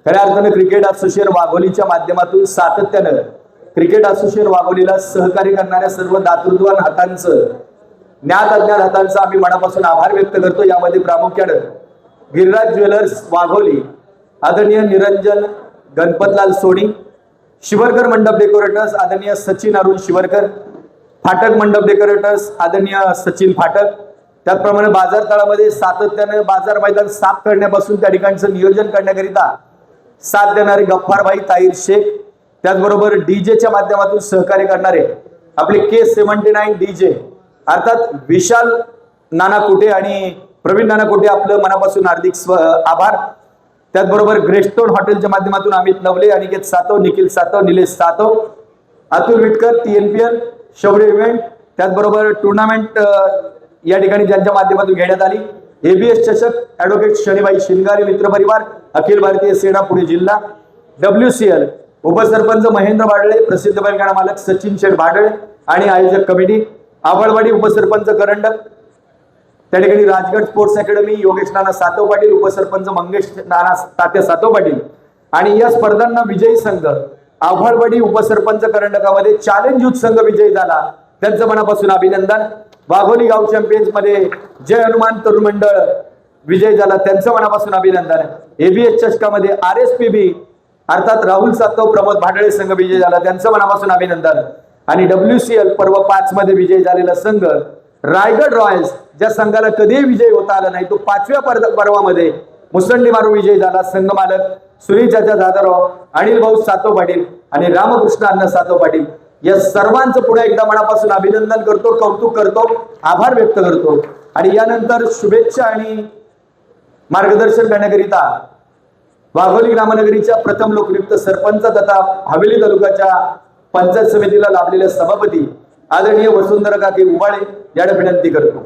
खऱ्या अर्थानं cricket association वाघोलीच्या माध्यमातून सातत्यानं क्रिकेट असोसिएशन वाघोलीला सहकार्य करणाऱ्या सर्व दातृत्ववान हातांचं, ज्ञात अज्ञात हातांचं आम्ही मनापासून आभार व्यक्त करतो। यामध्ये प्रामुख्यानं गिरिराज ज्वेलर्स वाघोली, आदरणीय निरंजन गणपतलाल सोनी, शिवरकर मंडप डेकोरेटर्स आदरणीय सचिन अरुण शिवरकर, फाटक मंडप डेकोरेटर्स आदरणीय सचिन फाटक, त्याचप्रमाणे बाजार तळामध्ये सातत्याने बाजार मैदान साफ करण्यापासून त्या ठिकाणचं नियोजन करण्याकरिता साथ देणारे गफ्फारभाई ताहिर शेख, त्याचबरोबर डीजेच्या माध्यमातून सहकार्य करणारे आपले K79 डीजे अर्थात विशाल नाना कुटे आणि प्रवीण नाना कुटे, आपलं मनापासून हार्दिक आभार। त्याचबरोबर ग्रेस्टोन हॉटेलच्या माध्यमातून अमित नवले, अनिकेत सातव, निखिल सातव, निलेश सातव, अतुल विटकर, TNPL, शौर्य इव्हेंट, त्याचबरोबर टुर्नामेंट या ठिकाणी ज्यांच्या माध्यमातून घेण्यात आली, ABS चषक, ॲडव्होकेट शनिबाई शिंगारे मित्र परिवार, अखिल भारतीय सेना पुणे जिल्हा, WCL उपसरपंच महेंद्र भाडळे, प्रसिद्ध बैलगाडा मालक सचिन शेठ भाडळे आणि आयोजक कमिटी, आबळवाडी उपसरपंच करंडक, त्या ठिकाणी राजगड स्पोर्ट्स अकॅडमी, योगेश नाना सातव पाटील, उपसरपंच मंगेश नाना तात्या सातव पाटील आणि या स्पर्धांना विजयी संघ आव्हाडवाडी उपसरपंच करंडकामध्ये चॅलेंज युथ संघ विजयी झाला, त्यांचं मनापासून अभिनंदन। वाघोली गाव चॅम्पियन्स मध्ये जय हनुमान तरुण मंडळ विजय झाला, त्यांचं मनापासून अभिनंदन। ABS चषकामध्ये RSPB अर्थात राहुल सातव, प्रमोद भाडळे संघ विजय झाला, त्यांचं मनापासून अभिनंदन। आणि WCL पर्व 5 मध्ये विजय झालेला संघ रायगड रॉयल्स, ज्या संघाला कधीही विजय होता आला नाही, तो 5व्या पर्वामध्ये मुसंडी मारून विजय झाला। संघ मालक सुनील चाचा जाधवराव, अनिल भाऊ सातव पाटील आणि रामकृष्ण अण्णा सातव पाटील, या सर्वांचं पुन्हा एकदा मनापासून अभिनंदन करतो, कौतुक करतो, आभार व्यक्त करतो। आणि यानंतर शुभेच्छा आणि मार्गदर्शन करण्याकरिता वाघोली ग्रामनगरीच्या प्रथम लोकनियुक्त सरपंच तथा हवेली तालुक्याच्या पंचायत समितीला लाभलेले सभापती आदरणीय वसुंधरा काकी उबाळे यांना विनंती करतो।